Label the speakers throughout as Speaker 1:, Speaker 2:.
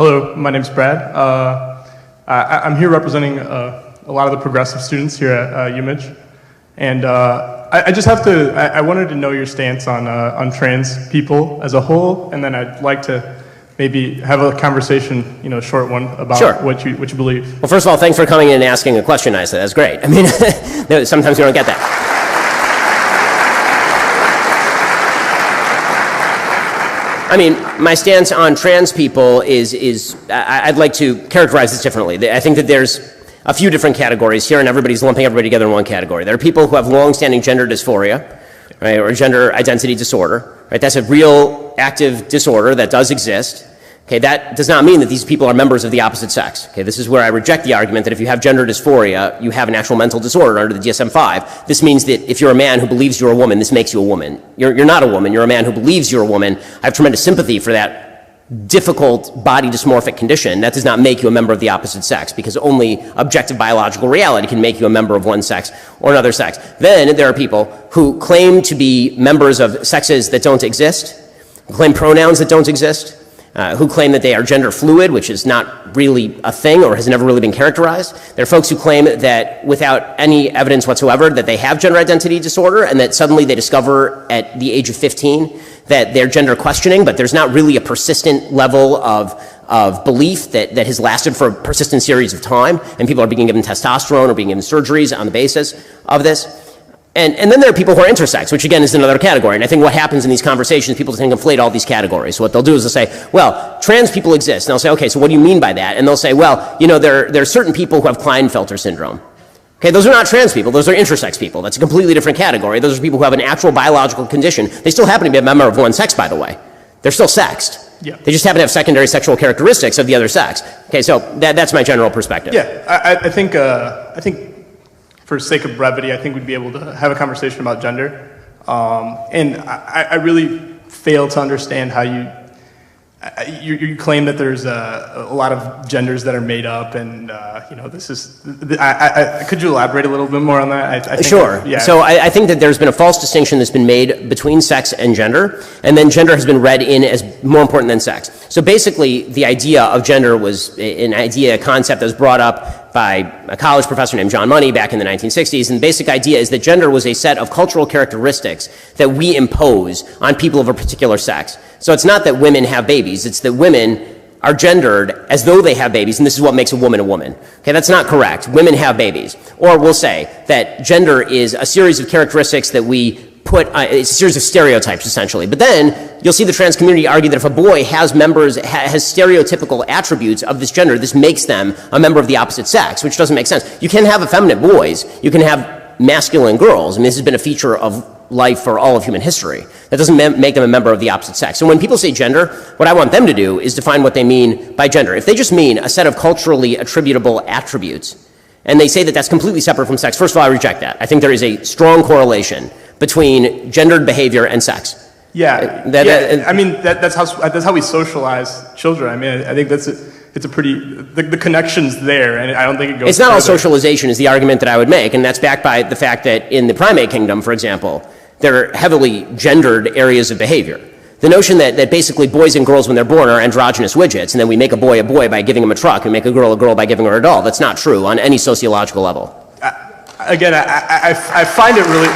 Speaker 1: Hello, my name's Brad. I'm here representing a lot of the progressive students here at UMich. And I just have to, I wanted to know your stance on trans people as a whole, and then I'd like to maybe have a conversation, a short one about
Speaker 2: Sure.
Speaker 1: what you believe.
Speaker 2: Well, first of all, thanks for coming in and asking a question, Isa. That's great. I mean, sometimes we don't get that. I mean, my stance on trans people is I'd like to characterize this differently. I think that there's a few different categories here, and everybody's lumping everybody together in one category. There are people who have long-standing gender dysphoria, right, or gender identity disorder. Right? That's a real active disorder that does exist. Okay, that does not mean that these people are members of the opposite sex. Okay, this is where I reject the argument that if you have gender dysphoria, you have an actual mental disorder under the DSM-5. This means that if you're a man who believes you're a woman, this makes you a woman. You're not a woman, you're a man who believes you're a woman. I have tremendous sympathy for that difficult body dysmorphic condition. That does not make you a member of the opposite sex, because only objective biological reality can make you a member of one sex or another sex. Then there are people who claim to be members of sexes that don't exist, who claim pronouns that don't exist, who claim that they are gender fluid, which is not really a thing or has never really been characterized. There are folks who claim that without any evidence whatsoever that they have gender identity disorder, and that suddenly they discover at the age of 15 that they're gender questioning, but there's not really a persistent level of belief that has lasted for a persistent series of time, and people are being given testosterone or being given surgeries on the basis of this. And then there are people who are intersex, which again is another category. And I think what happens in these conversations, people tend to conflate all these categories. So what they'll do is they'll say, well, trans people exist. And I'll say, okay, so what do you mean by that? And they'll say, well, there are certain people who have Klinefelter syndrome. Okay, those are not trans people, those are intersex people. That's a completely different category. Those are people who have an actual biological condition. They still happen to be a member of one sex, by the way. They're still sexed.
Speaker 1: Yeah.
Speaker 2: They just happen to have secondary sexual characteristics of the other sex. Okay, so that's my general perspective.
Speaker 1: Yeah, I think for sake of brevity, I think we'd be able to have a conversation about gender. And I really fail to understand how you claim that there's a lot of genders that are made up, and this is. Could you elaborate a little bit more on that? I think
Speaker 2: Sure.
Speaker 1: Yeah.
Speaker 2: So I think that there's been a false distinction that's been made between sex and gender, and then gender has been read in as more important than sex. So basically, the idea of gender was a concept that was brought up by a college professor named John Money back in the 1960s, and the basic idea is that gender was a set of cultural characteristics that we impose on people of a particular sex. So it's not that women have babies, it's that women are gendered as though they have babies, and this is what makes a woman a woman. Okay, that's not correct. Women have babies. Or we'll say that gender is a series of characteristics that we put, it's a series of stereotypes essentially. But then you'll see the trans community argue that if a boy has stereotypical attributes of this gender, this makes them a member of the opposite sex, which doesn't make sense. You can have effeminate boys, you can have masculine girls. I mean, this has been a feature of life for all of human history. That doesn't make them a member of the opposite sex. So when people say gender, what I want them to do is define what they mean by gender. If they just mean a set of culturally attributable attributes, and they say that that's completely separate from sex, first of all, I reject that. I think there is a strong correlation between gendered behavior and sex.
Speaker 1: Yeah, I mean, that's how we socialize children. I mean, I think it's a pretty, the connection's there, and I don't think it goes
Speaker 2: It's not
Speaker 1: further.
Speaker 2: all socialization is the argument that I would make, and that's backed by the fact that in the primate kingdom, for example, there are heavily gendered areas of behavior. The notion that basically boys and girls when they're born are androgynous widgets, and then we make a boy by giving him a truck, and make a girl by giving her a doll, that's not true on any sociological level.
Speaker 1: Again, I find it really...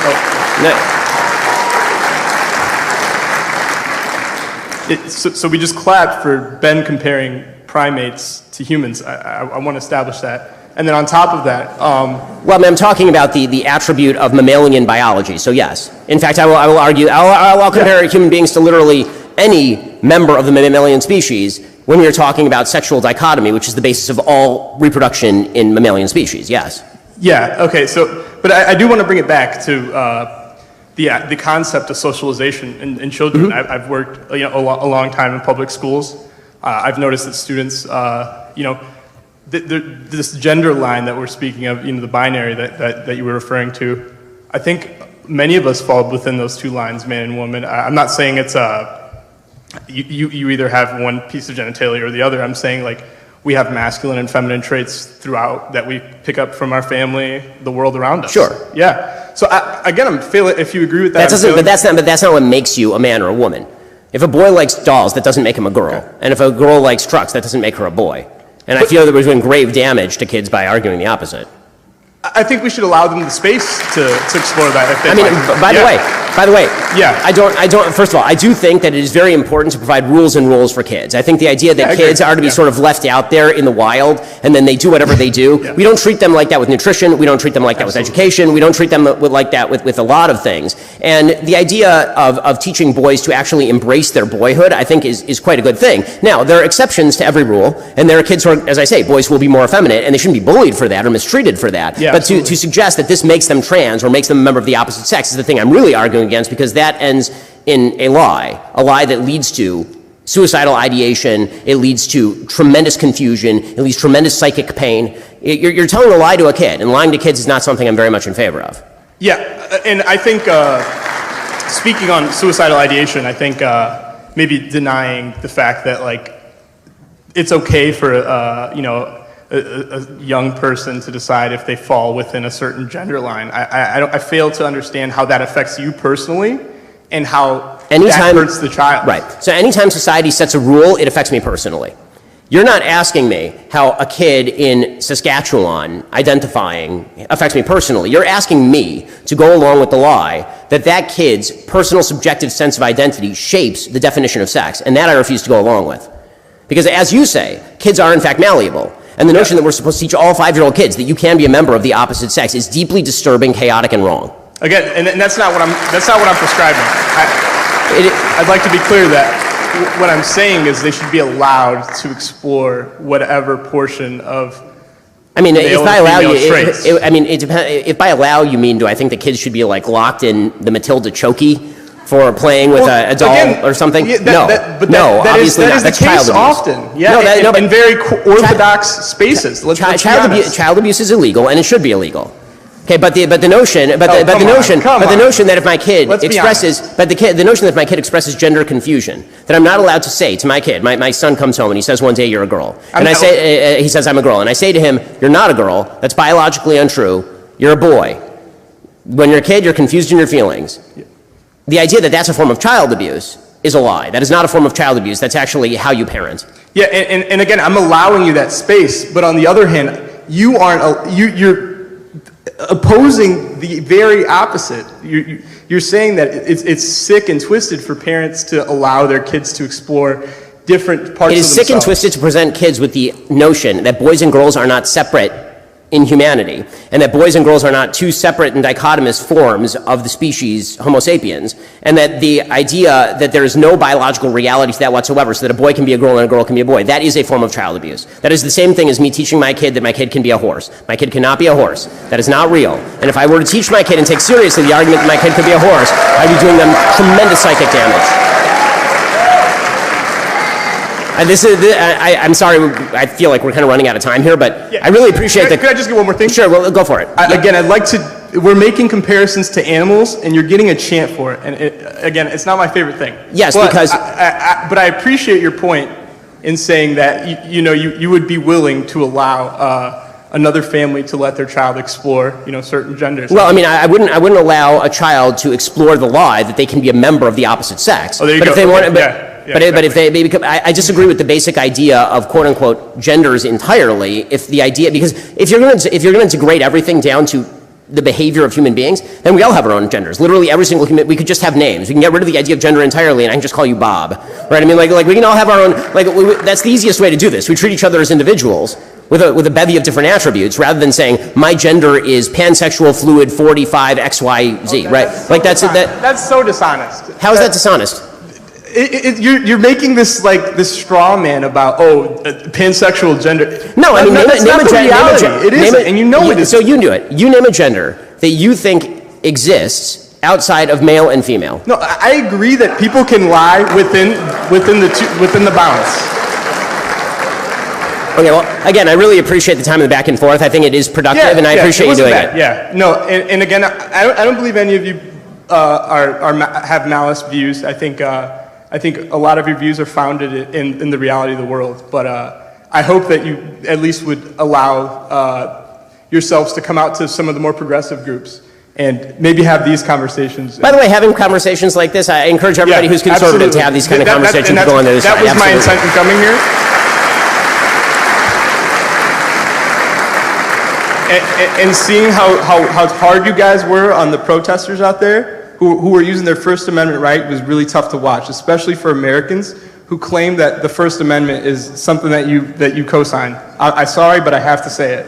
Speaker 1: So we just clapped for Ben comparing primates to humans. I want to establish that. And then on top of that...
Speaker 2: Well, I'm talking about the attribute of mammalian biology, so yes. In fact, I will argue, I'll compare human beings to literally any member of the mammalian species when we're talking about sexual dichotomy, which is the basis of all reproduction in mammalian species, yes.
Speaker 1: Yeah, okay, but I do want to bring it back to the concept of socialization in children.
Speaker 2: Mm-hmm.
Speaker 1: I've worked a long time in public schools. I've noticed that students, this gender line that we're speaking of, the binary that you were referring to, I think many of us fall within those two lines, man and woman. I'm not saying it's you either have one piece of genitalia or the other. I'm saying like we have masculine and feminine traits throughout that we pick up from our family, the world around us.
Speaker 2: Sure.
Speaker 1: Yeah. So again, I'm feeling, if you agree with that.
Speaker 2: But that's not what makes you a man or a woman. If a boy likes dolls, that doesn't make him a girl.
Speaker 1: Okay.
Speaker 2: And if a girl likes trucks, that doesn't make her a boy. And I feel that we're doing grave damage to kids by arguing the opposite.
Speaker 1: I think we should allow them the space to explore that. If they
Speaker 2: I mean,
Speaker 1: like.
Speaker 2: by the way,
Speaker 1: Yeah.
Speaker 2: I don't, first of all, I do think that it is very important to provide rules and rules for kids. I think the idea that
Speaker 1: I
Speaker 2: kids
Speaker 1: agree.
Speaker 2: are to be sort of left out there in the wild and then they do whatever they do,
Speaker 1: Yeah.
Speaker 2: we don't treat them like that with nutrition, we don't treat them like that with education, we don't treat them like that with a lot of things. And the idea of teaching boys to actually embrace their boyhood, I think is quite a good thing. Now, there are exceptions to every rule, and there are kids who are, as I say, boys who will be more effeminate, and they shouldn't be bullied for that or mistreated for that.
Speaker 1: Yeah,
Speaker 2: but to suggest that this makes them trans or makes them a member of the opposite sex is the thing I'm really arguing against, because that ends in a lie that leads to suicidal ideation, it leads to tremendous confusion, it leads to tremendous psychic pain. You're telling a lie to a kid, and lying to kids is not something I'm very much in favor of.
Speaker 1: Yeah, and I think, speaking on suicidal ideation, I think maybe denying the fact that, like, it's okay for, a young person to decide if they fall within a certain gender line. I fail to understand how that affects you personally and how that hurts the child.
Speaker 2: Right. So anytime society sets a rule, it affects me personally. You're not asking me how a kid in Saskatchewan identifying affects me personally. You're asking me to go along with the lie that kid's personal subjective sense of identity shapes the definition of sex, and that I refuse to go along with. Because as you say, kids are in fact malleable. And the notion that we're supposed to teach all 5-year-old kids that you can be a member of the opposite sex is deeply disturbing, chaotic, and wrong.
Speaker 1: Again, and that's not what I'm prescribing. I'd like to be clear that what I'm saying is they should be allowed to explore whatever portion of
Speaker 2: if by allow you,
Speaker 1: traits.
Speaker 2: it depends. If by allow you mean, do I think the kids should be like locked in the Matilda chokey for playing with a doll or something?
Speaker 1: Yeah,
Speaker 2: obviously not.
Speaker 1: That's
Speaker 2: child
Speaker 1: abuse. Often. Yeah, in very orthodox spaces.
Speaker 2: Child abuse is illegal, and it should be illegal. Okay, but the notion that if my kid expresses gender confusion, that I'm not allowed to say to my kid, my son comes home and he says one day, you're a girl, and he says I'm a girl, and I say to him, you're not a girl. That's biologically untrue. You're a boy. When you're a kid, you're confused in your feelings. The idea that that's a form of child abuse is a lie. That is not a form of child abuse. That's actually how you parent.
Speaker 1: Yeah, and again, I'm allowing you that space, but on the other hand, you're opposing the very opposite. You're saying that it's sick and twisted for parents to allow their kids to explore different parts of themselves.
Speaker 2: It is sick and twisted to present kids with the notion that boys and girls are not separate in humanity, and that boys and girls are not two separate and dichotomous forms of the species Homo sapiens, and that the idea that there is no biological reality to that whatsoever, so that a boy can be a girl and a girl can be a boy, that is a form of child abuse. That is the same thing as me teaching my kid that my kid can be a horse. My kid cannot be a horse. That is not real. And if I were to teach my kid and take seriously the argument that my kid could be a horse, I'd be doing them tremendous psychic damage. And I'm sorry, I feel like we're kind of running out of time here, but yeah. I really appreciate that.
Speaker 1: Could I just get one more thing?
Speaker 2: Sure, well, go for it.
Speaker 1: Again, I'd like to, we're making comparisons to animals, and you're getting a chant for it. And again, it's not my favorite thing.
Speaker 2: Yes,
Speaker 1: but
Speaker 2: because...
Speaker 1: but I appreciate your point in saying that, you would be willing to allow another family to let their child explore, certain genders.
Speaker 2: Well, I mean, I wouldn't allow a child to explore the lie that they can be a member of the opposite sex.
Speaker 1: Oh, there you
Speaker 2: but
Speaker 1: go.
Speaker 2: If they want,
Speaker 1: Yeah,
Speaker 2: but if they become, I disagree with the basic idea of quote unquote genders entirely. If the idea, because if you're going to degrade everything down to the behavior of human beings, then we all have our own genders. Literally every single human, we could just have names. We can get rid of the idea of gender entirely, and I can just call you Bob, right? I mean, like we can all have our own. That's the easiest way to do this. We treat each other as individuals with a bevy of different attributes, rather than saying my gender is pansexual, fluid, 45, XYZ, right?
Speaker 1: That's so dishonest.
Speaker 2: How is that dishonest?
Speaker 1: You're making this straw man about pansexual gender.
Speaker 2: No, I mean
Speaker 1: name a reality. It isn't, and you know it is.
Speaker 2: So you do it. You name a gender that you think exists outside of male and female.
Speaker 1: No, I agree that people can lie within the bounds.
Speaker 2: Okay, well, again, I really appreciate the time and the back and forth. I think it is productive, and I appreciate you doing it.
Speaker 1: Yeah, no, and again, I don't believe any of you have malice views. I think a lot of your views are founded in the reality of the world, but I hope that you at least would allow yourselves to come out to some of the more progressive groups and maybe have these conversations.
Speaker 2: By the way, having conversations like this, I encourage everybody who's conservative to have these kind of conversations to go on the other side.
Speaker 1: That was my intent in coming here. And seeing how hard you guys were on the protesters out there who were using their First Amendment right was really tough to watch, especially for Americans who claim that the First Amendment is something that you co-sign. I'm sorry, but I have to say it.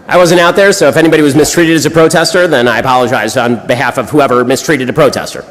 Speaker 2: I wasn't out there, so if anybody was mistreated as a protester, then I apologize on behalf of whoever mistreated a protester.